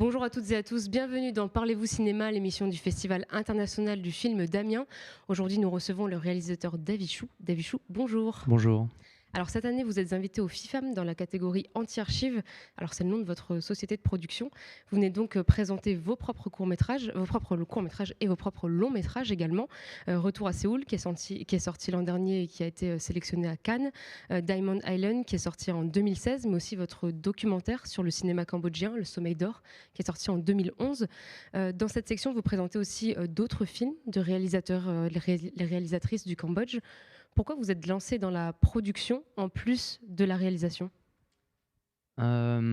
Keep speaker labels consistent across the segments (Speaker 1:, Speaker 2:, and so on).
Speaker 1: Bonjour à toutes et à tous, bienvenue dans Parlez-vous cinéma, l'émission du Festival international du film d'Amiens. Aujourd'hui, nous recevons le réalisateur David Chou. David Chou, bonjour.
Speaker 2: Bonjour.
Speaker 1: Alors cette année, vous êtes invité au FIFAM dans la catégorie anti-archives. Alors c'est le nom de votre société de production. Vous venez donc présenter vos propres courts-métrages, vos propres courts-métrages et vos propres longs-métrages également. Retour à Séoul, qui est sorti l'an dernier et qui a été sélectionné à Cannes. Diamond Island, qui est sorti en 2016, mais aussi votre documentaire sur le cinéma cambodgien, Le Sommeil d'Or, qui est sorti en 2011. Dans cette section, vous présentez aussi d'autres films de réalisateurs, les réalisatrices du Cambodge. Pourquoi vous êtes lancé dans la production en plus de la réalisation?
Speaker 2: Déjà,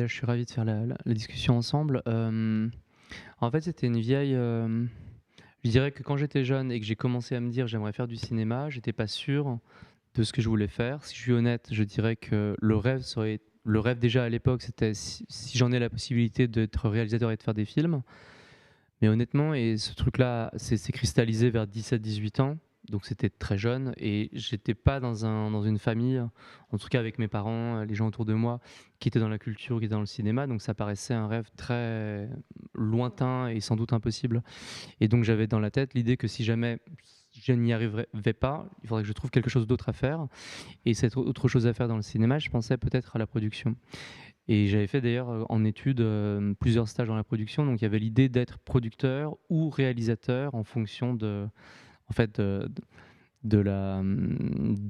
Speaker 2: je suis ravi de faire la discussion ensemble. En fait, c'était une vieille, je dirais que quand j'étais jeune et que j'ai commencé à me dire: «J'aimerais faire du cinéma», j'étais pas sûr de ce que je voulais faire. Si je suis honnête, je dirais que le rêve déjà à l'époque, c'était si j'en ai la possibilité d'être réalisateur et de faire des films. Mais honnêtement et ce truc-là s'est cristallisé vers 17-18 ans, donc c'était très jeune et j'étais pas dans une famille, en tout cas avec mes parents, les gens autour de moi, qui étaient dans la culture, qui étaient dans le cinéma, donc ça paraissait un rêve très lointain et sans doute impossible. Et donc j'avais dans la tête l'idée que si jamais je n'y arriverais pas, il faudrait que je trouve quelque chose d'autre à faire et cette autre chose à faire dans le cinéma, je pensais peut-être à la production. Et j'avais fait d'ailleurs, en études, plusieurs stages dans la production, donc il y avait l'idée d'être producteur ou réalisateur en fonction de en fait, de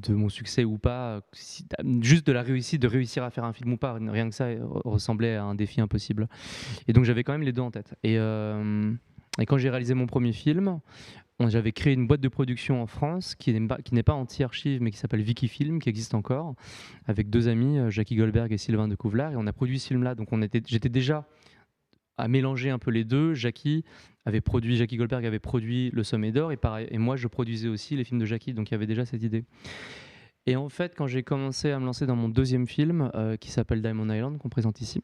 Speaker 2: mon succès ou pas, si juste de la réussite, de réussir à faire un film ou pas. Rien que ça, ressemblait à un défi impossible. Et donc j'avais quand même les 2 en tête. Et quand j'ai réalisé mon premier film, j'avais créé une boîte de production en France qui n'est pas anti-archive, mais qui s'appelle Wikifilm, qui existe encore, avec 2 amis, Jackie Goldberg et Sylvain de Couvlar, et on a produit ce film-là. Donc j'étais déjà à mélanger un peu les 2. Jackie Goldberg avait produit Le Sommet d'Or et pareil, et moi je produisais aussi les films de Jackie, donc il y avait déjà cette idée. Et en fait, quand j'ai commencé à me lancer dans mon deuxième film, qui s'appelle Diamond Island, qu'on présente ici,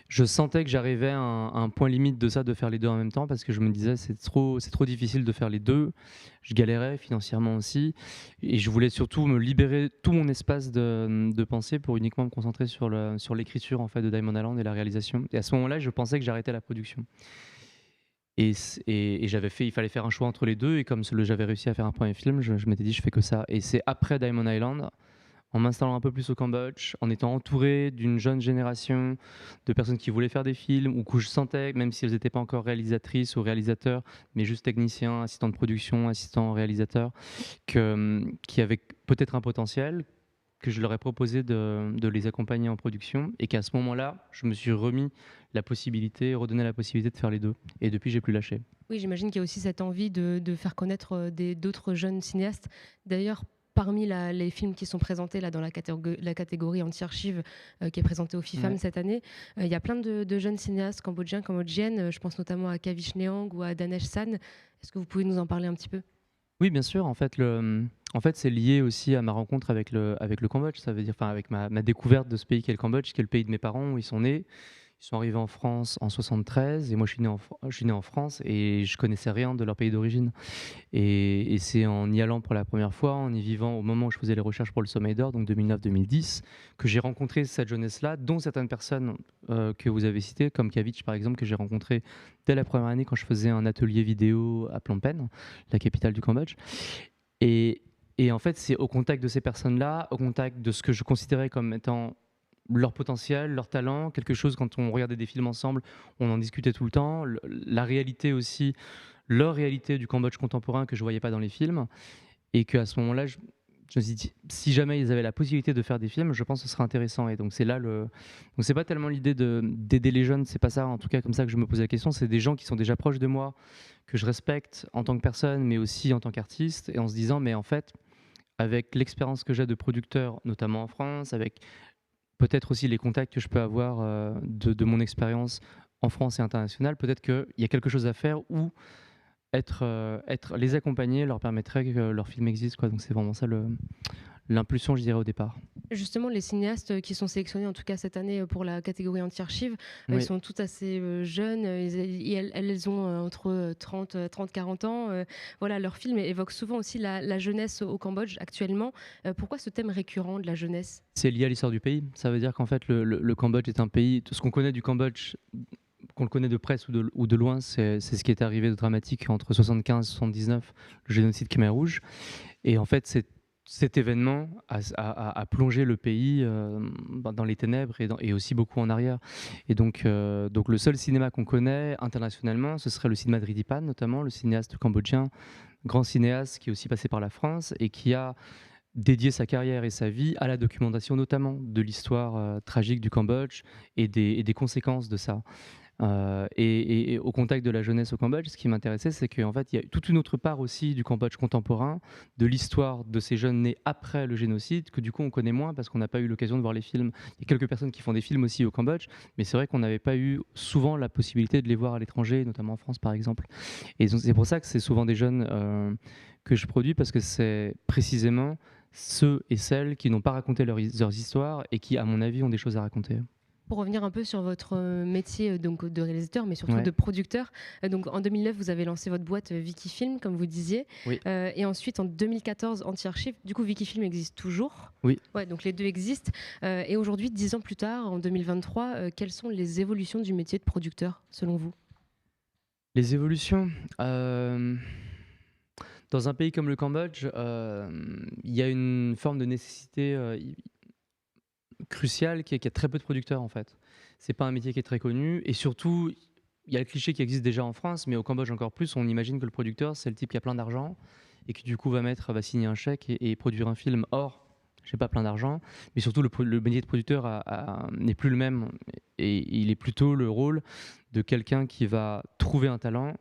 Speaker 2: je sentais que j'arrivais à un point limite de ça, de faire les 2 en même temps, parce que je me disais: «C'est trop difficile de faire les 2». Je galérais financièrement aussi et je voulais surtout me libérer tout mon espace de pensée pour uniquement me concentrer sur l'écriture, en fait, de Diamond Island et la réalisation. Et à ce moment-là, je pensais que j'arrêtais la production et il fallait faire un choix entre les 2. Et comme j'avais réussi à faire un premier film, je m'étais dit: «Je fais que ça». Et c'est après Diamond Island, en m'installant un peu plus au Cambodge, en étant entouré d'une jeune génération de personnes qui voulaient faire des films, ou que je sentais, même si elles n'étaient pas encore réalisatrices ou réalisateurs, mais juste techniciens, assistants de production, assistants réalisateurs, qui avaient peut-être un potentiel, que je leur ai proposé de les accompagner en production, et qu'à ce moment-là, je me suis redonné la possibilité de faire les 2. Et depuis, j'ai plus lâché.
Speaker 1: Oui, j'imagine qu'il y a aussi cette envie de faire connaître d'autres jeunes cinéastes. D'ailleurs, parmi les films qui sont présentés là, dans la catégorie anti-archives qui est présentée au FIFAM
Speaker 2: Ouais.
Speaker 1: cette année, il y a plein de jeunes cinéastes cambodgiens, cambodgiennes. Je pense notamment à Kavish Neang ou à Danesh San. Est-ce que vous pouvez nous en parler un petit peu?
Speaker 2: Oui, bien sûr. En fait, c'est lié aussi à ma rencontre avec le Cambodge. Ça veut dire, enfin, avec ma découverte de ce pays qu'est le Cambodge, qui est le pays de mes parents, où ils sont nés. Ils sont arrivés en France en 73 et moi je suis né en France et je connaissais rien de leur pays d'origine. Et c'est en y allant pour la première fois, en y vivant au moment où je faisais les recherches pour Le Sommeil d'Or, donc 2009-2010, que j'ai rencontré cette jeunesse-là, dont certaines personnes que vous avez citées, comme Kavitch par exemple, que j'ai rencontré dès la première année quand je faisais un atelier vidéo à Phnom Penh, la capitale du Cambodge. Et, et en fait, c'est au contact de ces personnes-là, au contact de ce que je considérais comme étant leur potentiel, leur talent, quelque chose, quand on regardait des films ensemble, on en discutait tout le temps, la réalité aussi, leur réalité du Cambodge contemporain que je voyais pas dans les films, et qu'à ce moment-là, je me suis dit, si jamais ils avaient la possibilité de faire des films, je pense que ce serait intéressant. Et donc c'est là donc c'est pas tellement l'idée d'aider les jeunes, c'est pas ça, en tout cas comme ça que je me pose la question. C'est des gens qui sont déjà proches de moi, que je respecte en tant que personne, mais aussi en tant qu'artiste, et en se disant, mais en fait, avec l'expérience que j'ai de producteur, notamment en France, avec peut-être aussi les contacts que je peux avoir de mon expérience en France et internationale, peut-être qu'il y a quelque chose à faire, ou les accompagner leur permettrait que leur film existe, quoi. Donc c'est vraiment ça l'impulsion, je dirais, au départ.
Speaker 1: Justement, les cinéastes qui sont sélectionnés, en tout cas cette année, pour la catégorie anti-archives, ils
Speaker 2: Oui.
Speaker 1: sont tous assez jeunes. Elles ont entre 30-40 ans. Voilà, leurs films évoquent souvent aussi la jeunesse au Cambodge actuellement. Pourquoi ce thème récurrent de la jeunesse?
Speaker 2: C'est lié à l'histoire du pays. Ça veut dire qu'en fait, le Cambodge est un pays. Tout ce qu'on connaît du Cambodge, qu'on le connaît de près ou de loin, c'est ce qui est arrivé de dramatique entre 75 et 79, le génocide Khmer Rouge. Et en fait, cet événement a plongé le pays dans les ténèbres et aussi beaucoup en arrière. Et donc le seul cinéma qu'on connaît internationalement, ce serait le cinéma de Ridipan, notamment le cinéaste cambodgien, grand cinéaste qui est aussi passé par la France et qui a dédié sa carrière et sa vie à la documentation notamment de l'histoire tragique du Cambodge et des conséquences de ça. Et au contact de la jeunesse au Cambodge, ce qui m'intéressait, c'est qu'en fait, il y a toute une autre part aussi du Cambodge contemporain, de l'histoire de ces jeunes nés après le génocide, que du coup on connaît moins parce qu'on n'a pas eu l'occasion de voir les films. Il y a quelques personnes qui font des films aussi au Cambodge, mais c'est vrai qu'on n'avait pas eu souvent la possibilité de les voir à l'étranger, notamment en France par exemple. Et donc, c'est pour ça que c'est souvent des jeunes que je produis, parce que c'est précisément ceux et celles qui n'ont pas raconté leurs histoires et qui, à mon avis, ont des choses à raconter.
Speaker 1: Pour revenir un peu sur votre métier donc de réalisateur, mais surtout
Speaker 2: Ouais.
Speaker 1: de producteur. Donc en 2009, vous avez lancé votre boîte Viki Film, comme vous disiez.
Speaker 2: Oui.
Speaker 1: Et ensuite, en 2014, Anti-Archive. Du coup, Viki Film existe toujours.
Speaker 2: Oui.
Speaker 1: Ouais, donc les deux existent. Et aujourd'hui, 10 ans plus tard, en 2023, quelles sont les évolutions du métier de producteur, selon vous?
Speaker 2: Les évolutions. Dans un pays comme le Cambodge, il y a une forme de nécessité cruciale qui est qu'il y a très peu de producteurs en fait. C'est pas un métier qui est très connu et surtout, il y a le cliché qui existe déjà en France, mais au Cambodge encore plus, on imagine que le producteur, c'est le type qui a plein d'argent et qui du coup va signer un chèque et produire un film. Or, j'ai pas plein d'argent, mais surtout le métier de producteur n'est plus le même et il est plutôt le rôle de quelqu'un qui va trouver un talent,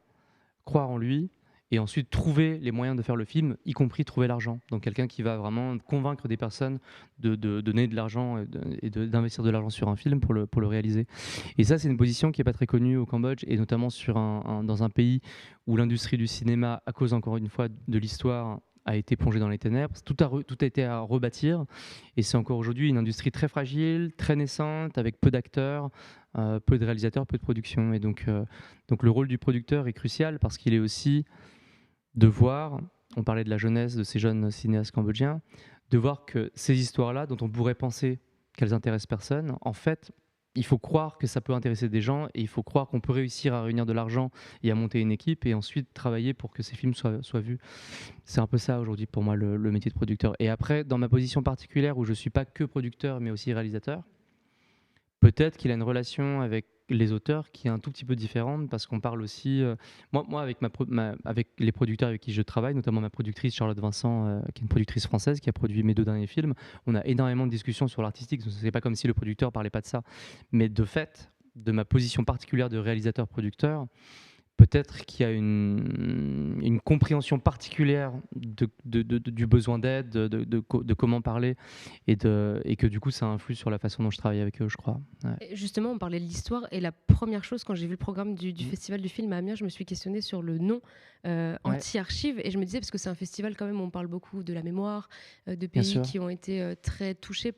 Speaker 2: croire en lui et ensuite trouver les moyens de faire le film, y compris trouver l'argent. Donc quelqu'un qui va vraiment convaincre des personnes de donner de l'argent d'investir de l'argent sur un film pour le réaliser. Et ça, c'est une position qui n'est pas très connue au Cambodge, et notamment dans un pays où l'industrie du cinéma, à cause encore une fois de l'histoire, a été plongée dans les ténèbres. Tout a été à rebâtir, et c'est encore aujourd'hui une industrie très fragile, très naissante, avec peu d'acteurs, peu de réalisateurs, peu de production. Et donc le rôle du producteur est crucial parce qu'il est aussi de voir, on parlait de la jeunesse de ces jeunes cinéastes cambodgiens, de voir que ces histoires-là, dont on pourrait penser qu'elles intéressent personne, en fait, il faut croire que ça peut intéresser des gens et il faut croire qu'on peut réussir à réunir de l'argent et à monter une équipe et ensuite travailler pour que ces films soient vus. C'est un peu ça aujourd'hui pour moi le métier de producteur. Et après, dans ma position particulière où je ne suis pas que producteur mais aussi réalisateur, peut-être qu'il a une relation avec les auteurs qui est un tout petit peu différente parce qu'on parle aussi. Moi avec les producteurs avec qui je travaille, notamment ma productrice Charlotte Vincent, qui est une productrice française qui a produit mes 2 derniers films, on a énormément de discussions sur l'artistique. C'est pas comme si le producteur parlait pas de ça. Mais de fait, de ma position particulière de réalisateur-producteur, peut-être qu'il y a une compréhension particulière du besoin d'aide, de comment parler, et que du coup ça influe sur la façon dont je travaille avec eux, je crois. Ouais.
Speaker 1: Et justement, on parlait de l'histoire. Et la première chose, quand j'ai vu le programme du
Speaker 2: Mhm.
Speaker 1: Festival du film à Amiens, je me suis questionnée sur le nom
Speaker 2: Ouais,
Speaker 1: Anti-Archives. Et je me disais, parce que c'est un festival quand même où on parle beaucoup de la mémoire, de
Speaker 2: bien
Speaker 1: pays
Speaker 2: sûr.
Speaker 1: qui ont été très touchés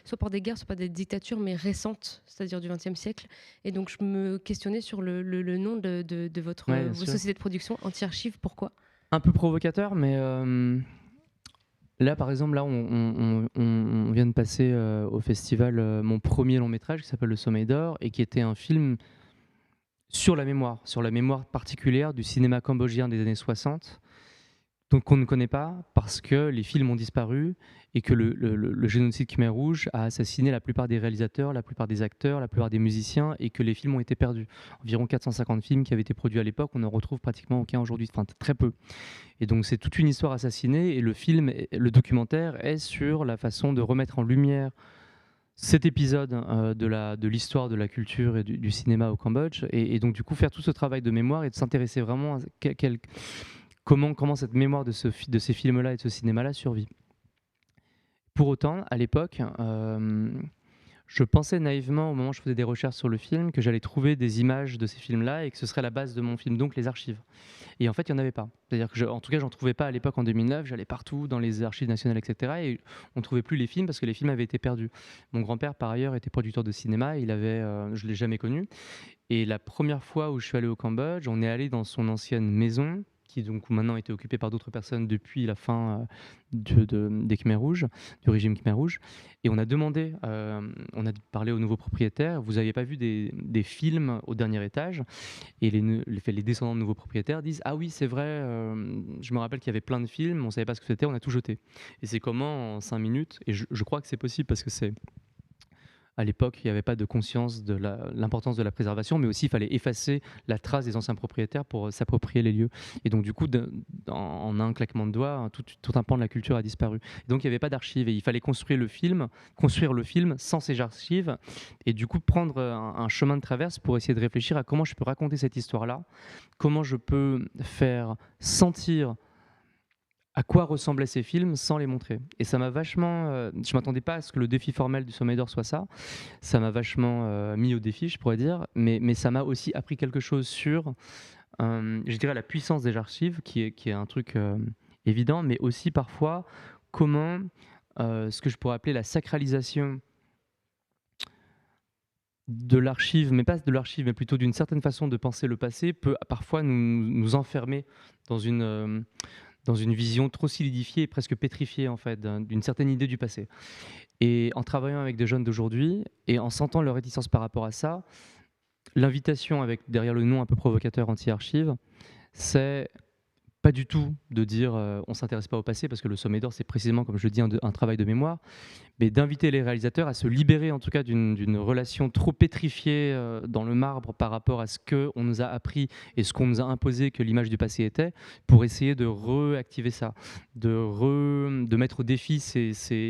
Speaker 1: soit par des guerres, soit par des dictatures, mais récentes, c'est-à-dire du XXe siècle. Et donc, je me questionnais sur le nom de
Speaker 2: Ouais, bien
Speaker 1: vos
Speaker 2: sûr.
Speaker 1: sociétés de production, Anti-Archives. Pourquoi?
Speaker 2: Un peu provocateur, mais là, par exemple, là, on vient de passer au festival mon premier long métrage qui s'appelle Le Sommeil d'Or et qui était un film sur la mémoire particulière du cinéma cambodgien des années 60, donc qu'on ne connaît pas parce que les films ont disparu et que le génocide Khmer Rouge a assassiné la plupart des réalisateurs, la plupart des acteurs, la plupart des musiciens, et que les films ont été perdus. Environ 450 films qui avaient été produits à l'époque, on en retrouve pratiquement aucun aujourd'hui, enfin très peu. Et donc c'est toute une histoire assassinée, et le documentaire est sur la façon de remettre en lumière cet épisode de l'histoire de la culture et du cinéma au Cambodge, et donc du coup faire tout ce travail de mémoire et de s'intéresser vraiment à comment cette mémoire de ces films-là et de ce cinéma-là survit. Pour autant, à l'époque, Je pensais naïvement, au moment où je faisais des recherches sur le film, que j'allais trouver des images de ces films-là et que ce serait la base de mon film, donc les archives. Et en fait, il y en avait pas. C'est-à-dire que en tout cas, j'en trouvais pas à l'époque en 2009. J'allais partout dans les archives nationales, etc. Et on trouvait plus les films parce que les films avaient été perdus. Mon grand-père, par ailleurs, était producteur de cinéma. Je l'ai jamais connu. Et la première fois où je suis allé au Cambodge, on est allé dans son ancienne maison, qui donc maintenant a été occupée par d'autres personnes depuis la fin des Khmers rouges, du régime Khmer rouge. Et on a parlé au nouveau propriétaire, vous n'aviez pas vu des films au dernier étage? Et les descendants de nouveaux propriétaires disent: ah oui, c'est vrai, je me rappelle qu'il y avait plein de films, on ne savait pas ce que c'était, on a tout jeté. Et c'est comment en 5 minutes, et je crois que c'est possible parce que c'est à l'époque, il n'y avait pas de conscience de l'importance de la préservation, mais aussi il fallait effacer la trace des anciens propriétaires pour s'approprier les lieux. Et donc du coup, en un claquement de doigts, tout un pan de la culture a disparu. Et donc il n'y avait pas d'archives et il fallait construire le film sans ces archives et du coup prendre un chemin de traverse pour essayer de réfléchir à comment je peux raconter cette histoire-là, comment je peux faire sentir à quoi ressemblaient ces films sans les montrer. Et ça m'a vachement, je m'attendais pas à ce que le défi formel du Sommet d'Or soit ça. Ça m'a vachement mis au défi, je pourrais dire, mais ça m'a aussi appris quelque chose sur, je dirais, la puissance des archives, qui est un truc évident, mais aussi parfois comment ce que je pourrais appeler la sacralisation de l'archive, mais pas de l'archive, mais plutôt d'une certaine façon de penser le passé, peut parfois nous enfermer dans dans une vision trop solidifiée et presque pétrifiée en fait, d'une certaine idée du passé. Et en travaillant avec des jeunes d'aujourd'hui et en sentant leur réticence par rapport à ça, l'invitation avec derrière le nom un peu provocateur anti-archive, c'est pas du tout de dire on s'intéresse pas au passé parce que le Sommet d'Or c'est précisément comme je le dis un travail de mémoire, mais d'inviter les réalisateurs à se libérer en tout cas d'une relation trop pétrifiée dans le marbre par rapport à ce qu'on nous a appris et ce qu'on nous a imposé que l'image du passé était, pour essayer de réactiver ça, de mettre au défi ces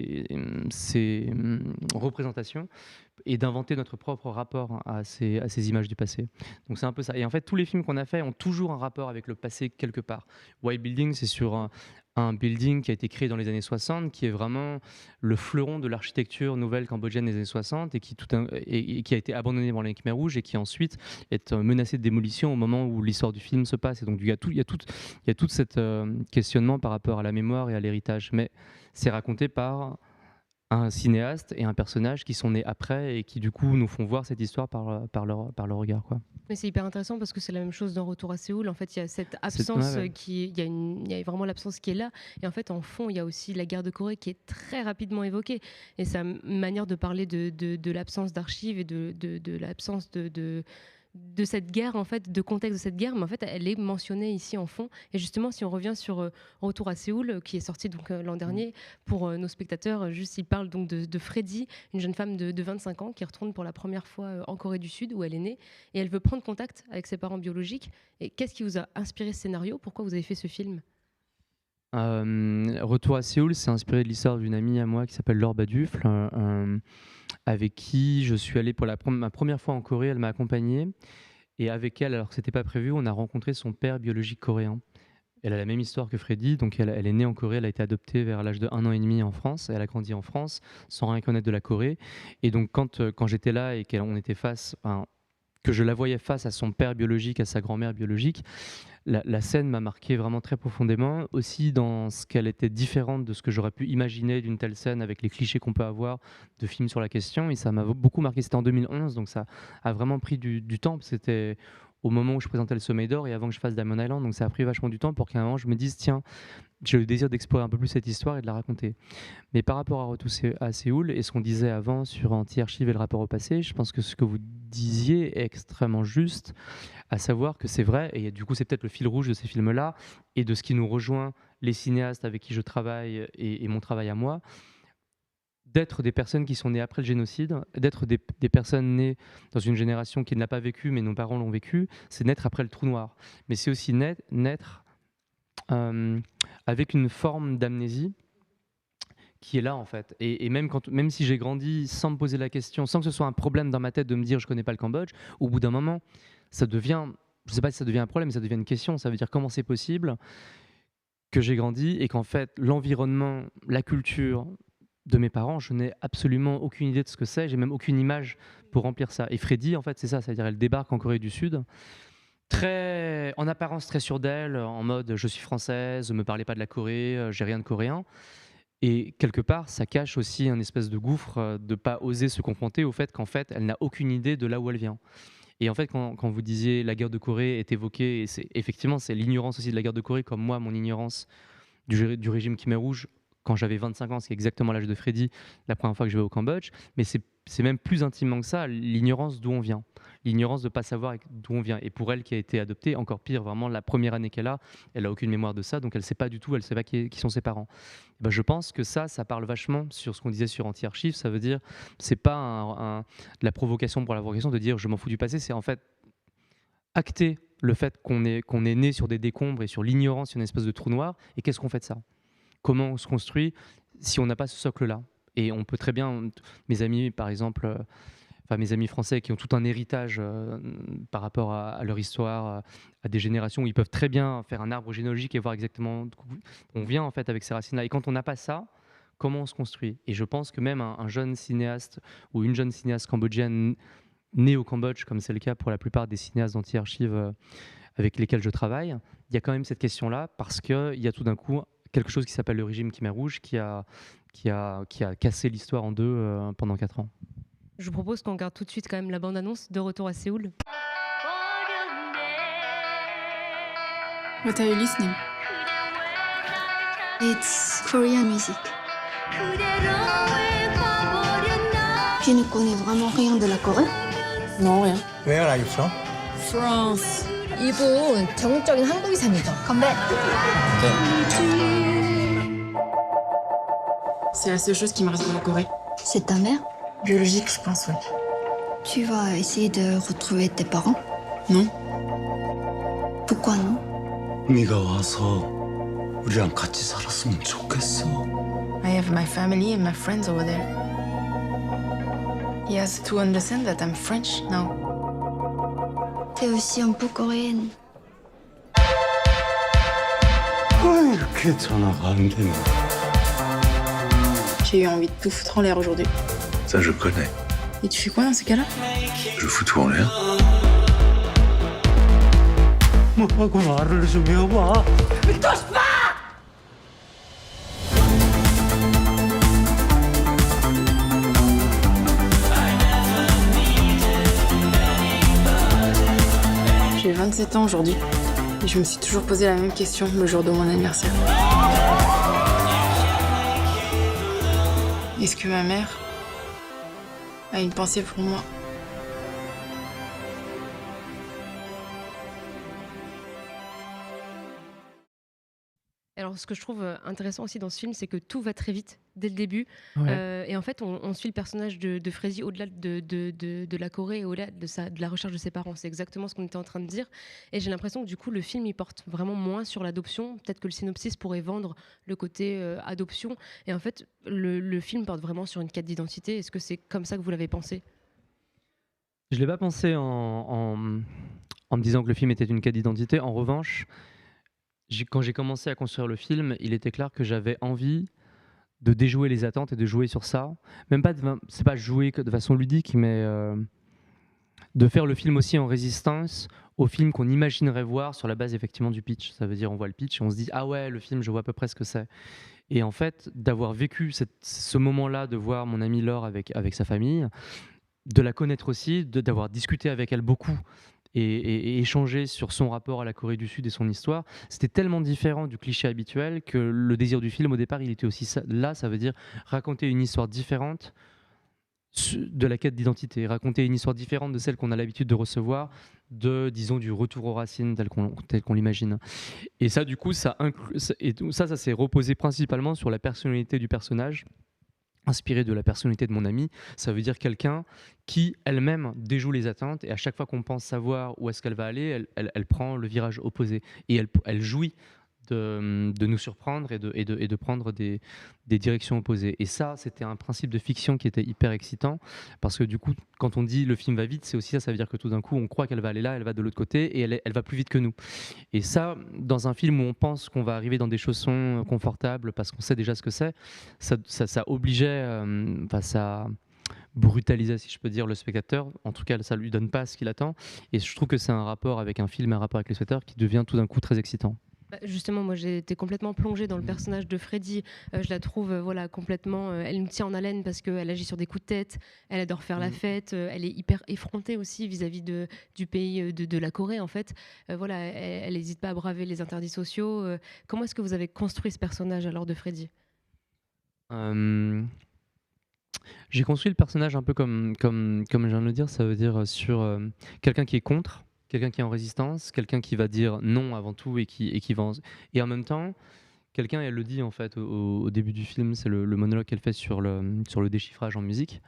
Speaker 2: représentations et d'inventer notre propre rapport à ces images du passé. Donc c'est un peu ça. Et en fait, tous les films qu'on a faits ont toujours un rapport avec le passé quelque part. Wild Building, c'est sur un building qui a été créé dans les années 60, qui est vraiment le fleuron de l'architecture nouvelle cambodgienne des années 60 et qui a été abandonné par les Khmers rouges et qui ensuite est menacé de démolition au moment où l'histoire du film se passe. Et donc il y a tout cet questionnement par rapport à la mémoire et à l'héritage. Mais c'est raconté par un cinéaste et un personnage qui sont nés après et qui du coup nous font voir cette histoire par leur regard, quoi.
Speaker 1: Mais c'est hyper intéressant parce que c'est la même chose dans Retour à Séoul. En fait, il y a cette absence
Speaker 2: Ouais.
Speaker 1: il y a vraiment l'absence qui est là. Et en fait, en fond, il y a aussi la guerre de Corée qui est très rapidement évoquée. Et sa manière de parler de l'absence d'archives et de l'absence de cette guerre, en fait, de contexte de cette guerre, mais en fait, elle est mentionnée ici en fond. Et justement, si on revient sur Retour à Séoul, qui est sorti donc l'an dernier, pour nos spectateurs, juste, il parle donc de Freddy, une jeune femme de 25 ans qui retourne pour la première fois en Corée du Sud, où elle est née, et elle veut prendre contact avec ses parents biologiques. Et qu'est-ce qui vous a inspiré ce scénario? Pourquoi vous avez fait ce film?
Speaker 2: Retour à Séoul, c'est inspiré de l'histoire d'une amie à moi qui s'appelle Laure Badufle, avec qui je suis allé pour ma première fois en Corée. Elle m'a accompagné et avec elle, alors que c'était pas prévu, on a rencontré son père biologique coréen. Elle a la même histoire que Freddy, donc elle est née en Corée, elle a été adoptée vers l'âge de 1 an et demi en France, elle a grandi en France sans rien connaître de la Corée. Et donc quand j'étais là et qu'on était que je la voyais face à son père biologique, à sa grand-mère biologique, la scène m'a marqué vraiment très profondément, aussi dans ce qu'elle était différente de ce que j'aurais pu imaginer d'une telle scène avec les clichés qu'on peut avoir de films sur la question, et ça m'a beaucoup marqué. C'était en 2011, donc ça a vraiment pris du temps. C'était au moment où je présentais le Sommet d'Or et avant que je fasse Diamond Island, donc ça a pris vachement du temps pour qu'à un moment je me dise tiens, j'ai le désir d'explorer un peu plus cette histoire et de la raconter. Mais par rapport à Retour à Séoul et ce qu'on disait avant sur Anti-Archive et le rapport au passé, je pense que ce que vous disiez est extrêmement juste, à savoir que c'est vrai, et du coup c'est peut-être le fil rouge de ces films-là et de ce qui nous rejoint, les cinéastes avec qui je travaille et mon travail à moi, d'être des personnes qui sont nées après le génocide, d'être des personnes nées dans une génération qui ne l'a pas vécu, mais nos parents l'ont vécu, c'est naître après le trou noir. Mais c'est aussi naître avec une forme d'amnésie qui est là en fait. Et même si j'ai grandi sans me poser la question, sans que ce soit un problème dans ma tête de me dire je connais pas le Cambodge, au bout d'un moment, ça devient, je sais pas si ça devient un problème, mais ça devient une question. Ça veut dire comment c'est possible que j'ai grandi et qu'en fait l'environnement, la culture de mes parents, je n'ai absolument aucune idée de ce que c'est, j'ai même aucune image pour remplir ça. Et Freddie, en fait, c'est ça, c'est-à-dire elle débarque en Corée du Sud, très, en apparence très sûre d'elle, en mode je suis française, me parlez pas de la Corée, j'ai rien de coréen. Et quelque part, ça cache aussi un espèce de gouffre de pas oser se confronter au fait qu'en fait, elle n'a aucune idée de là où elle vient. Et en fait, quand vous disiez la guerre de Corée est évoquée, et c'est effectivement c'est l'ignorance aussi de la guerre de Corée, comme moi, mon ignorance du régime Khmer Rouge quand j'avais 25 ans, ce qui est exactement l'âge de Freddy, la première fois que je vais au Cambodge. Mais c'est même plus intimement que ça, l'ignorance d'où on vient. L'ignorance de ne pas savoir d'où on vient. Et pour elle qui a été adoptée, encore pire, vraiment la première année qu'elle a, elle n'a aucune mémoire de ça, donc elle ne sait pas du tout, elle ne sait pas qui sont ses parents. Et ben, je pense que ça parle vachement sur ce qu'on disait sur Anti-Archives, ça veut dire, c'est pas de la provocation pour la provocation de dire je m'en fous du passé, c'est en fait acter le fait qu'on est né sur des décombres et sur l'ignorance, sur une espèce de trou noir, et qu'est-ce qu'on fait de ça? Comment on se construit si on n'a pas ce socle-là? Et on peut très bien, mes amis par exemple, enfin mes amis français qui ont tout un héritage par rapport à leur histoire, à des générations où ils peuvent très bien faire un arbre généalogique et voir exactement d'où on vient en fait avec ces racines-là. Et quand on n'a pas ça, comment on se construit? Et je pense que même un jeune cinéaste ou une jeune cinéaste cambodgienne née au Cambodge, comme c'est le cas pour la plupart des cinéastes d'Anti-Archives avec lesquels je travaille, il y a quand même cette question-là parce qu'il y a tout d'un coup quelque chose qui s'appelle le régime Khmer Rouge qui a cassé l'histoire en deux pendant 4 ans.
Speaker 1: Je vous propose qu'on regarde tout de suite quand même la bande-annonce de Retour à Séoul.
Speaker 3: What are you listening?
Speaker 4: It's Korean music. Tu ne connais vraiment rien de la Corée?
Speaker 3: Non, rien.
Speaker 5: Where are you from?
Speaker 3: France.
Speaker 6: 이분 전국적인 한국 이상이죠.
Speaker 4: Come back.
Speaker 3: C'est la seule chose qui me reste de la Corée.
Speaker 4: C'est ta mère?
Speaker 3: Biologique, je pense, ouais.
Speaker 4: Tu vas essayer de retrouver tes parents?
Speaker 3: Non?
Speaker 4: Pourquoi non?
Speaker 7: 네가 와서 우리랑 같이 살았으면 좋겠어.
Speaker 3: I have my family and my friends over there. He has to understand that I'm French now.
Speaker 4: T'es aussi un peu coréenne.
Speaker 7: 왜 이렇게 전화가 안 되나?
Speaker 3: J'ai eu envie de tout foutre en l'air aujourd'hui.
Speaker 7: Ça, je connais.
Speaker 3: Et tu fais quoi dans ces cas-là?
Speaker 7: Je fous tout en l'air. 뭐라고 말을 좀 해봐.
Speaker 3: J'ai 27 ans aujourd'hui. Et je me suis toujours posé la même question le jour de mon anniversaire. Est-ce que ma mère a une pensée pour moi?
Speaker 1: Alors, ce que je trouve intéressant aussi dans ce film, c'est que tout va très vite dès le début.
Speaker 2: Ouais.
Speaker 1: Et en fait, on suit le personnage de Freddy au-delà de la Corée et au-delà de la recherche de ses parents. C'est exactement ce qu'on était en train de dire. Et j'ai l'impression que du coup, le film, il porte vraiment moins sur l'adoption. Peut-être que le synopsis pourrait vendre le côté adoption. Et en fait, le film porte vraiment sur une quête d'identité. Est-ce que c'est comme ça que vous l'avez pensé?
Speaker 2: Je ne l'ai pas pensé en me disant que le film était une quête d'identité. En revanche, quand j'ai commencé à construire le film, il était clair que j'avais envie de déjouer les attentes et de jouer sur ça. Même pas, c'est pas jouer de façon ludique, mais de faire le film aussi en résistance au film qu'on imaginerait voir sur la base effectivement du pitch. Ça veut dire on voit le pitch et on se dit ah ouais, le film, je vois à peu près ce que c'est. Et en fait, d'avoir vécu ce moment-là, de voir mon amie Laure avec sa famille, de la connaître aussi, d'avoir discuté avec elle beaucoup et échanger sur son rapport à la Corée du Sud et son histoire, c'était tellement différent du cliché habituel que le désir du film, au départ, il était aussi là, ça veut dire raconter une histoire différente de la quête d'identité, raconter une histoire différente de celle qu'on a l'habitude de recevoir, disons, du retour aux racines tel qu'on l'imagine. Et ça, du coup, ça s'est reposé principalement sur la personnalité du personnage, inspiré de la personnalité de mon amie. Ça veut dire quelqu'un qui elle-même déjoue les attentes et à chaque fois qu'on pense savoir où est-ce qu'elle va aller, elle prend le virage opposé et elle jouit de nous surprendre et de prendre des directions opposées. Et ça, c'était un principe de fiction qui était hyper excitant, parce que du coup, quand on dit le film va vite, c'est aussi ça, ça veut dire que tout d'un coup, on croit qu'elle va aller là, elle va de l'autre côté, et elle va plus vite que nous. Et ça, dans un film où on pense qu'on va arriver dans des chaussons confortables, parce qu'on sait déjà ce que c'est, ça obligeait, ça brutalisait, si je peux dire, le spectateur. En tout cas, ça lui donne pas ce qu'il attend. Et je trouve que c'est un rapport avec un film, un rapport avec le spectateur qui devient tout d'un coup très excitant.
Speaker 1: Justement, moi j'ai été complètement plongée dans le personnage de Freddy. Je la trouve voilà, complètement. Elle nous tient en haleine parce qu'elle agit sur des coups de tête, elle adore faire la fête, elle est hyper effrontée aussi vis-à-vis du pays de la Corée en fait. Voilà, elle n'hésite pas à braver les interdits sociaux. Comment est-ce que vous avez construit ce personnage alors de Freddy?
Speaker 2: Euh, J'ai construit le personnage un peu comme je viens de le dire, ça veut dire sur quelqu'un qui est contre, quelqu'un qui est en résistance, quelqu'un qui va dire non avant tout et qui va et en même temps, quelqu'un, elle le dit en fait au début du film, c'est le monologue qu'elle fait sur le déchiffrage en musique.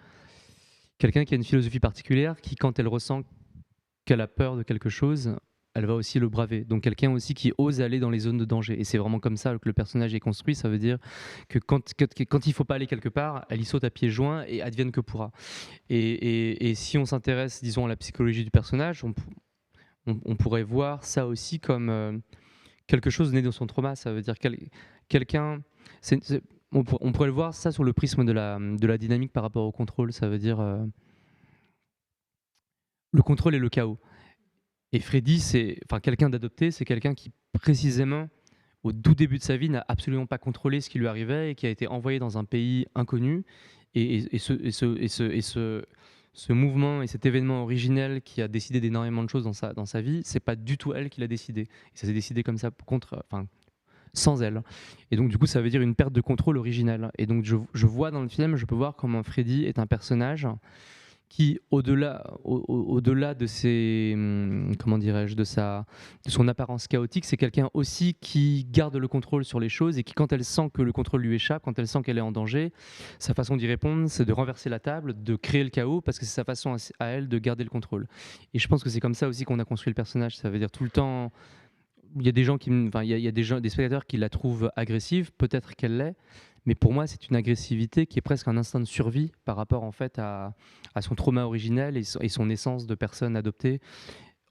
Speaker 2: Quelqu'un qui a une philosophie particulière, qui quand elle ressent qu'elle a peur de quelque chose, elle va aussi le braver. Donc quelqu'un aussi qui ose aller dans les zones de danger. Et c'est vraiment comme ça que le personnage est construit. Ça veut dire que quand il faut pas aller quelque part, elle y saute à pieds joints et advienne que pourra. Et si on s'intéresse, disons, à la psychologie du personnage, on pourrait voir ça aussi comme quelque chose né de son trauma. Ça veut dire quelqu'un... on pourrait le voir ça sur le prisme de la dynamique par rapport au contrôle. Ça veut dire le contrôle et le chaos. Et Freddy, quelqu'un d'adopté, c'est quelqu'un qui précisément, au tout début de sa vie, n'a absolument pas contrôlé ce qui lui arrivait et qui a été envoyé dans un pays inconnu. Et ce mouvement et cet événement originel qui a décidé d'énormément de choses dans sa vie, c'est pas du tout elle qui l'a décidé. Et ça s'est décidé comme ça sans elle. Et donc du coup, ça veut dire une perte de contrôle originelle. Et donc je vois dans le film, je peux voir comment Freddy est un personnage qui, au-delà de comment dirais-je, de son apparence chaotique, c'est quelqu'un aussi qui garde le contrôle sur les choses et qui, quand elle sent que le contrôle lui échappe, quand elle sent qu'elle est en danger, sa façon d'y répondre, c'est de renverser la table, de créer le chaos, parce que c'est sa façon à elle de garder le contrôle. Et je pense que c'est comme ça aussi qu'on a construit le personnage. Ça veut dire tout le temps... Il y a des gens il y a des spectateurs qui la trouvent agressive, peut-être qu'elle l'est, mais pour moi, c'est une agressivité qui est presque un instinct de survie par rapport en fait à son trauma originel et son essence de personne adoptée.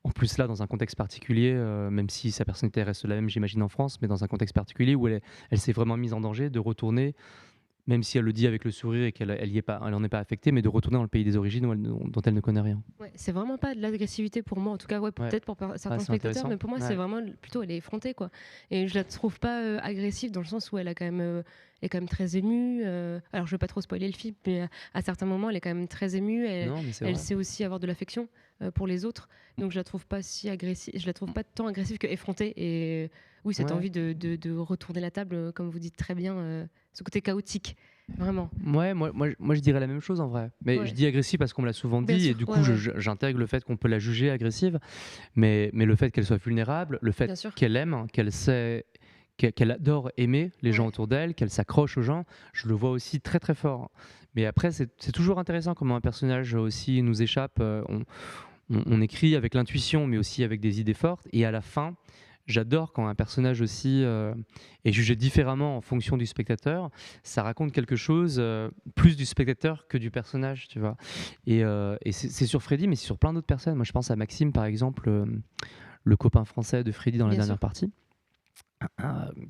Speaker 2: En plus là, dans un contexte particulier, même si sa personnalité reste la même, j'imagine en France, mais dans un contexte particulier où elle s'est vraiment mise en danger de retourner, même si elle le dit avec le sourire et qu'elle n'en est pas affectée, mais de retourner dans le pays des origines dont elle ne connaît rien.
Speaker 1: Ouais, c'est vraiment pas de l'agressivité pour moi, en tout cas, peut-être pour certains spectateurs, mais pour moi, c'est vraiment plutôt, elle est effrontée, quoi. Et je la trouve pas agressive dans le sens où elle est quand même très émue. Alors, je veux pas trop spoiler le film, mais à certains moments, elle est quand même très émue. Elle sait aussi avoir de l'affection pour les autres. Donc, je la trouve pas si agressive. Je la trouve pas tant agressive que effrontée. Et oui, cette envie de retourner la table, comme vous dites très bien, ce côté chaotique. Vraiment.
Speaker 2: Ouais, moi je dirais la même chose en vrai. Mais je dis agressive parce qu'on me l'a souvent dit et du coup j'intègre le fait qu'on peut la juger agressive, mais le fait qu'elle soit vulnérable, le fait qu'elle aime, qu'elle adore aimer les gens autour d'elle, qu'elle s'accroche aux gens, je le vois aussi très très fort. Mais après c'est toujours intéressant comment un personnage aussi nous échappe. On écrit avec l'intuition mais aussi avec des idées fortes et à la fin j'adore quand un personnage aussi est jugé différemment en fonction du spectateur. Ça raconte quelque chose plus du spectateur que du personnage, tu vois. Et c'est sur Freddy, mais c'est sur plein d'autres personnes. Moi, je pense à Maxime, par exemple, le copain français de Freddy dans la dernière partie.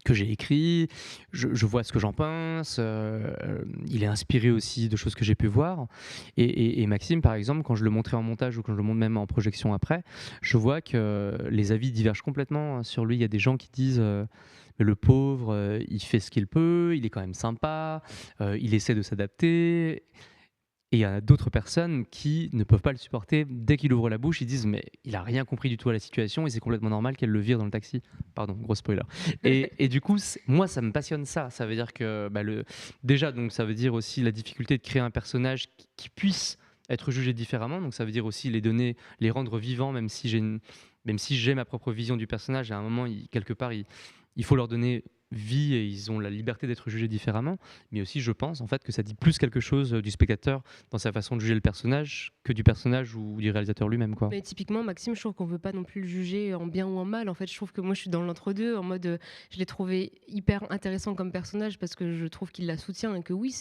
Speaker 2: Que j'ai écrit, je vois ce que j'en pense, il est inspiré aussi de choses que j'ai pu voir. Et Maxime, par exemple, quand je le montrais en montage ou quand je le montre même en projection après, je vois que les avis divergent complètement sur lui. Il y a des gens qui disent mais le pauvre, il fait ce qu'il peut, il est quand même sympa, il essaie de s'adapter. Et il y a d'autres personnes qui ne peuvent pas le supporter. Dès qu'il ouvre la bouche, ils disent mais il a rien compris du tout à la situation et c'est complètement normal qu'elle le vire dans le taxi. Pardon, gros spoiler. Et du coup, moi, ça me passionne ça. Ça veut dire que déjà, donc ça veut dire aussi la difficulté de créer un personnage qui puisse être jugé différemment. Donc ça veut dire aussi les rendre vivants, même si j'ai ma propre vision du personnage. À un moment, quelque part, il faut leur donner vie et ils ont la liberté d'être jugés différemment, mais aussi je pense en fait que ça dit plus quelque chose du spectateur dans sa façon de juger le personnage que du personnage ou du réalisateur lui-même, quoi.
Speaker 1: Mais typiquement, Maxime, je trouve qu'on veut pas non plus le juger en bien ou en mal. En fait, je trouve que moi, je suis dans l'entre-deux, en mode, je l'ai trouvé hyper intéressant comme personnage parce que je trouve qu'il la soutient et que oui,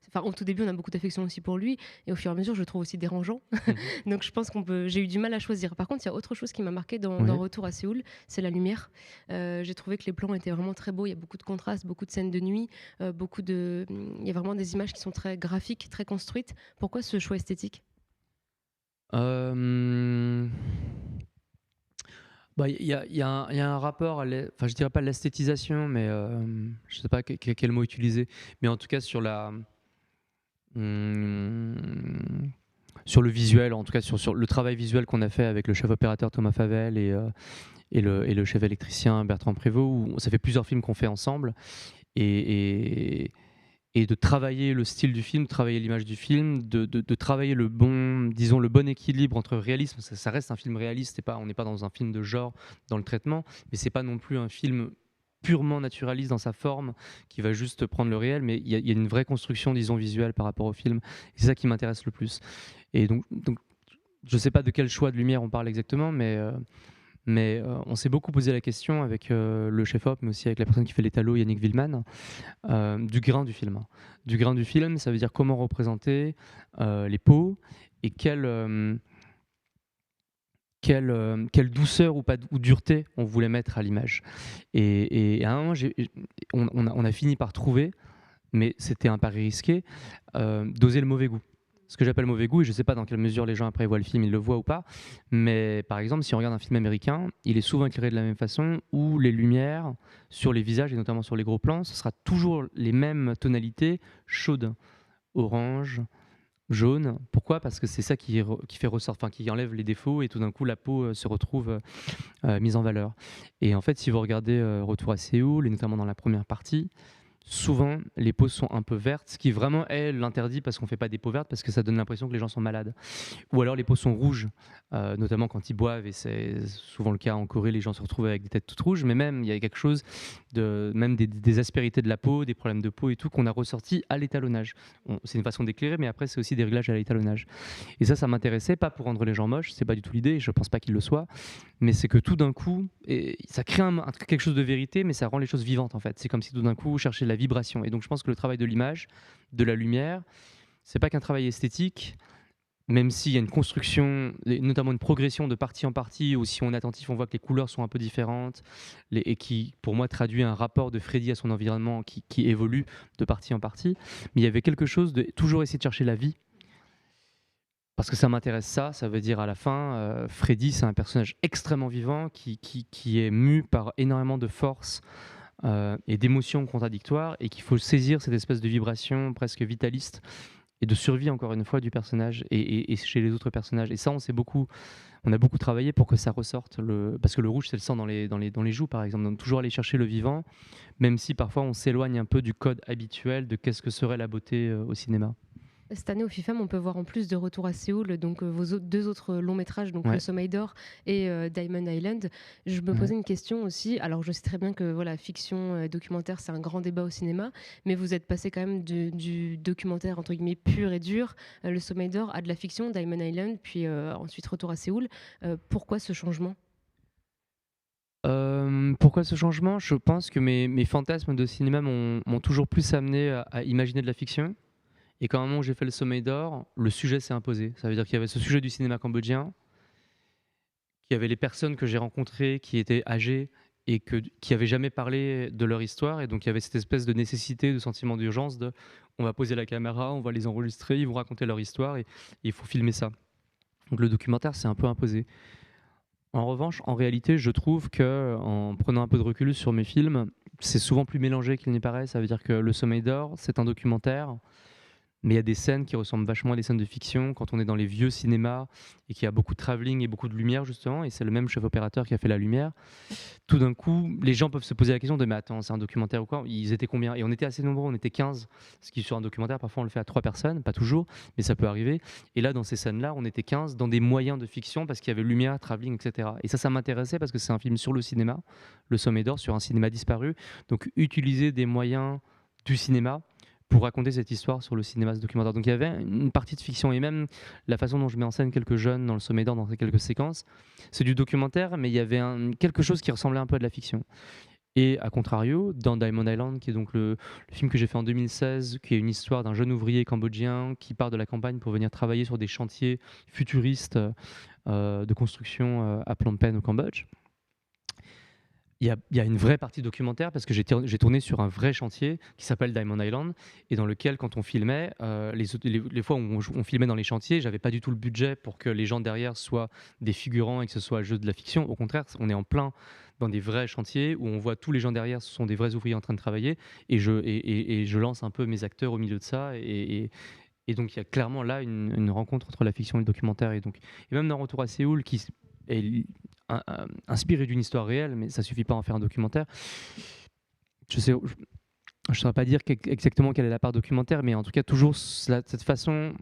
Speaker 1: enfin, au tout début, on a beaucoup d'affection aussi pour lui et au fur et à mesure, je le trouve aussi dérangeant.
Speaker 2: Mhm.
Speaker 1: Donc, je pense j'ai eu du mal à choisir. Par contre, il y a autre chose qui m'a marqué
Speaker 2: Ouais.
Speaker 1: dans Retour à Séoul, c'est la lumière. J'ai trouvé que les plans étaient vraiment très beaux. Il y a beaucoup de contrastes, beaucoup de scènes de nuit, il y a vraiment des images qui sont très graphiques, très construites. Pourquoi ce choix esthétique?
Speaker 2: Euh, Bah, il y a un rapport enfin, je dirais pas l'esthétisation, mais je sais pas quel mot utiliser, mais en tout cas hum, sur le visuel, en tout cas sur le travail visuel qu'on a fait avec le chef opérateur Thomas Favel et le chef électricien Bertrand Prévost, où ça fait plusieurs films qu'on fait ensemble, et, et de travailler le style du film, travailler l'image du film, de travailler disons, le bon équilibre entre réalisme. Ça reste un film réaliste, on n'est pas dans un film de genre dans le traitement, mais c'est pas non plus un film purement naturaliste dans sa forme qui va juste prendre le réel, mais il y a une vraie construction, disons, visuelle par rapport au film. Et c'est ça qui m'intéresse le plus. Et donc je sais pas de quel choix de lumière on parle exactement, mais on s'est beaucoup posé la question avec le chef-op, mais aussi avec la personne qui fait les talos, Yannick Villeman, du grain du film. Du grain du film, ça veut dire comment représenter les peaux et quelle douceur ou dureté on voulait mettre à l'image. Et à un moment, on a fini par trouver, mais c'était un pari risqué, d'oser le mauvais goût. Ce que j'appelle mauvais goût, et je ne sais pas dans quelle mesure les gens après voient le film, ils le voient ou pas, mais par exemple, si on regarde un film américain, il est souvent éclairé de la même façon, où les lumières sur les visages, et notamment sur les gros plans, ce sera toujours les mêmes tonalités chaudes, orange, jaune. Pourquoi ? Parce que c'est ça qui fait ressortir, enfin qui enlève les défauts, et tout d'un coup la peau se retrouve mise en valeur. Et en fait, si vous regardez Retour à Séoul, et notamment dans la première partie, souvent les peaux sont un peu vertes, ce qui vraiment est l'interdit, parce qu'on ne fait pas des peaux vertes parce que ça donne l'impression que les gens sont malades. Ou alors les peaux sont rouges, notamment quand ils boivent, et c'est souvent le cas en Corée, les gens se retrouvent avec des têtes toutes rouges, mais même il y a quelque chose même des aspérités de la peau, des problèmes de peau et tout qu'on a ressorti à l'étalonnage. C'est une façon d'éclairer, mais après c'est aussi des réglages à l'étalonnage. Et ça m'intéressait, pas pour rendre les gens moches, c'est pas du tout l'idée, je pense pas qu'ils le soient, mais c'est que tout d'un coup, et ça crée quelque chose de vérité, mais ça rend les choses vivantes en fait. C'est comme si tout d'un coup, on cherchait la vibration. Et donc je pense que le travail de l'image, de la lumière, c'est pas qu'un travail esthétique, même s'il y a une construction, notamment une progression de partie en partie, où si on est attentif, on voit que les couleurs sont un peu différentes, et qui, pour moi, traduit un rapport de Freddy à son environnement qui évolue de partie en partie. Mais il y avait quelque chose de toujours essayer de chercher la vie, parce que ça m'intéresse ça veut dire à la fin, Freddy, c'est un personnage extrêmement vivant, qui est mu par énormément de force et d'émotions contradictoires, et qu'il faut saisir cette espèce de vibration presque vitaliste et de survie, encore une fois, du personnage et chez les autres personnages. Et ça, on a beaucoup travaillé pour que ça ressorte, parce que le rouge, c'est le sang dans les joues, par exemple. Donc toujours aller chercher le vivant, même si parfois on s'éloigne un peu du code habituel de qu'est-ce que serait la beauté au cinéma.
Speaker 1: Cette année au FIFAM, on peut voir en plus de Retour à Séoul, donc vos deux autres longs métrages, donc
Speaker 2: Ouais.
Speaker 1: Le Sommeil d'Or et Diamond Island. Je me posais une question aussi. Alors, je sais très bien que voilà, fiction, documentaire, c'est un grand débat au cinéma, mais vous êtes passé quand même du documentaire entre guillemets pur et dur, Le Sommeil d'Or, à de la fiction, Diamond Island, puis ensuite Retour à Séoul. Pourquoi ce changement ?
Speaker 2: Pourquoi ce changement ? Je pense que mes fantasmes de cinéma m'ont toujours plus amené à imaginer de la fiction. Et quand à un moment où j'ai fait Le Sommeil d'Or, le sujet s'est imposé. Ça veut dire qu'il y avait ce sujet du cinéma cambodgien, qu'il y avait les personnes que j'ai rencontrées qui étaient âgées et qui n'avaient jamais parlé de leur histoire. Et donc il y avait cette espèce de nécessité, de sentiment d'urgence, on va poser la caméra, on va les enregistrer, ils vont raconter leur histoire et il faut filmer ça. Donc le documentaire s'est un peu imposé. En revanche, en réalité, je trouve qu'en prenant un peu de recul sur mes films, c'est souvent plus mélangé qu'il n'y paraît. Ça veut dire que Le Sommeil d'Or, c'est un documentaire, Mais il y a des scènes qui ressemblent vachement à des scènes de fiction quand on est dans les vieux cinémas et qu'il y a beaucoup de travelling et beaucoup de lumière justement, et c'est le même chef opérateur qui a fait la lumière. Tout d'un coup, les gens peuvent se poser la question de mais attends, c'est un documentaire ou quoi? Ils étaient combien? Et on était assez nombreux, on était 15, ce qui sur un documentaire, parfois on le fait à 3 personnes, pas toujours, mais ça peut arriver. Et là, dans ces scènes-là, on était 15 dans des moyens de fiction parce qu'il y avait lumière, travelling, etc. Et ça m'intéressait parce que c'est un film sur le cinéma, Le Sommet d'Or, sur un cinéma disparu. Donc utiliser des moyens du cinéma pour raconter cette histoire sur le cinéma, ce documentaire. Donc il y avait une partie de fiction, et même la façon dont je mets en scène quelques jeunes dans Le Sommet d'Or, dans quelques séquences, c'est du documentaire, mais il y avait quelque chose qui ressemblait un peu à de la fiction. Et à contrario, dans Diamond Island, qui est donc le film que j'ai fait en 2016, qui est une histoire d'un jeune ouvrier cambodgien qui part de la campagne pour venir travailler sur des chantiers futuristes de construction à Phnom Penh au Cambodge. Il y a une vraie partie documentaire parce que j'ai tourné sur un vrai chantier qui s'appelle Diamond Island, et dans lequel, quand on filmait, les fois où on filmait dans les chantiers, j'avais pas du tout le budget pour que les gens derrière soient des figurants et que ce soit juste de la fiction. Au contraire, on est en plein dans des vrais chantiers où on voit tous les gens derrière, ce sont des vrais ouvriers en train de travailler, et je lance un peu mes acteurs au milieu de ça, et donc il y a clairement là une rencontre entre la fiction et le documentaire, et même dans Retour à Séoul, qui est inspiré d'une histoire réelle, mais ça suffit pas à en faire un documentaire. Je saurais pas dire exactement quelle est la part documentaire, mais en tout cas toujours cette façon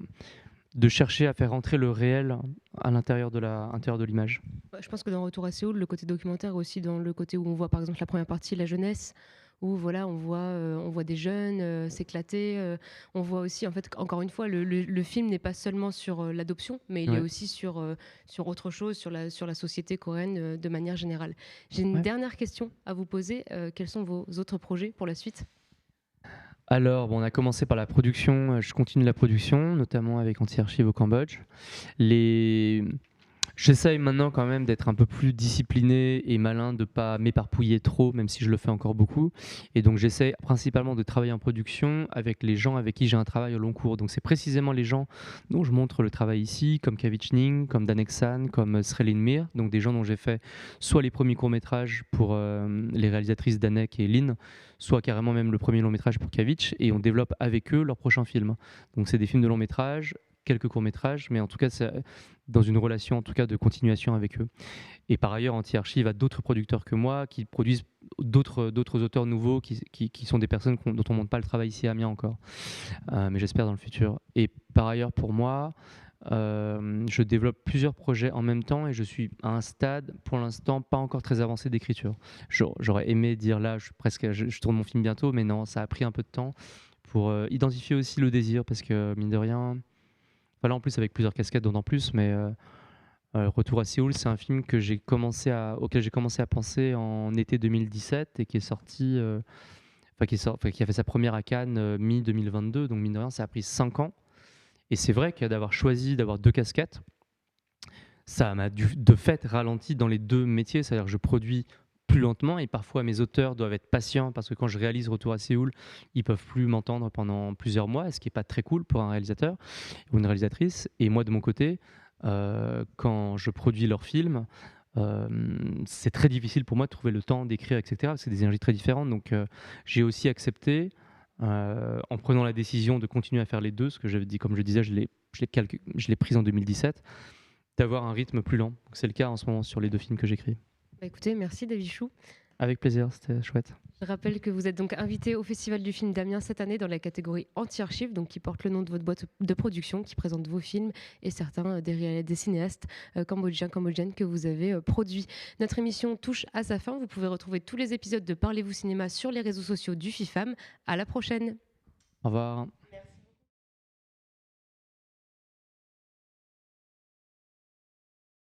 Speaker 2: de chercher à faire rentrer le réel à l'intérieur de l'image.
Speaker 1: Je pense que dans Retour à Séoul, le côté documentaire est aussi dans le côté où on voit par exemple la première partie, la jeunesse, où voilà, on voit des jeunes s'éclater. On voit aussi, en fait, encore une fois, le film n'est pas seulement sur l'adoption, mais il est aussi sur autre chose, sur la société coréenne de manière générale. J'ai une dernière question à vous poser. Quels sont vos autres projets pour la suite ?
Speaker 2: Alors, on a commencé par la production. Je continue la production, notamment avec Anti-Archive au Cambodge. J'essaye maintenant quand même d'être un peu plus discipliné et malin, de ne pas m'éparpiller trop, même si je le fais encore beaucoup. Et donc j'essaie principalement de travailler en production avec les gens avec qui j'ai un travail au long cours. Donc c'est précisément les gens dont je montre le travail ici, comme Kavich Ning, comme Danek San, comme Srelin Mir, donc des gens dont j'ai fait soit les premiers courts-métrages pour les réalisatrices Danek et Lynn, soit carrément même le premier long-métrage pour Kavich, et on développe avec eux leurs prochains films. Donc c'est des films de long-métrage, quelques courts-métrages, mais en tout cas c'est dans une relation en tout cas de continuation avec eux. Et par ailleurs, Anti-Archive a d'autres producteurs que moi qui produisent d'autres auteurs nouveaux qui sont des personnes dont on ne montre pas le travail ici à Amiens encore, mais j'espère dans le futur. Et par ailleurs, pour moi, je développe plusieurs projets en même temps, et je suis à un stade pour l'instant pas encore très avancé d'écriture. J'aurais aimé dire là, je tourne mon film bientôt, mais non, ça a pris un peu de temps pour identifier aussi le désir, parce que mine de rien, voilà, en plus avec plusieurs casquettes en plus, mais Retour à Séoul, c'est un film auquel j'ai commencé à penser en été 2017 et qui est sorti, qui a fait sa première à Cannes mi-2022, donc mine de rien, ça a pris 5 ans. Et c'est vrai que d'avoir choisi d'avoir 2 casquettes, ça m'a de fait ralenti dans les 2 métiers, c'est-à-dire que je produis plus lentement, et parfois mes auteurs doivent être patients parce que quand je réalise Retour à Séoul, ils peuvent plus m'entendre pendant plusieurs mois, ce qui est pas très cool pour un réalisateur ou une réalisatrice. Et moi de mon côté, quand je produis leurs films, c'est très difficile pour moi de trouver le temps d'écrire, etc. C'est des énergies très différentes, donc j'ai aussi accepté, en prenant la décision de continuer à faire les 2, ce que j'avais dit, comme je disais, je l'ai prise en 2017, d'avoir un rythme plus lent. C'est le cas en ce moment sur les 2 films que j'écris.
Speaker 1: Bah écoutez, merci Davichou.
Speaker 2: Avec plaisir, c'était chouette.
Speaker 1: Je rappelle que vous êtes donc invité au Festival du film d'Amiens cette année dans la catégorie Anti-Archive, donc qui porte le nom de votre boîte de production, qui présente vos films et certains des cinéastes cambodgiennes que vous avez produits. Notre émission touche à sa fin. Vous pouvez retrouver tous les épisodes de Parlez-vous cinéma sur les réseaux sociaux du FIFAM. À la prochaine.
Speaker 2: Au revoir.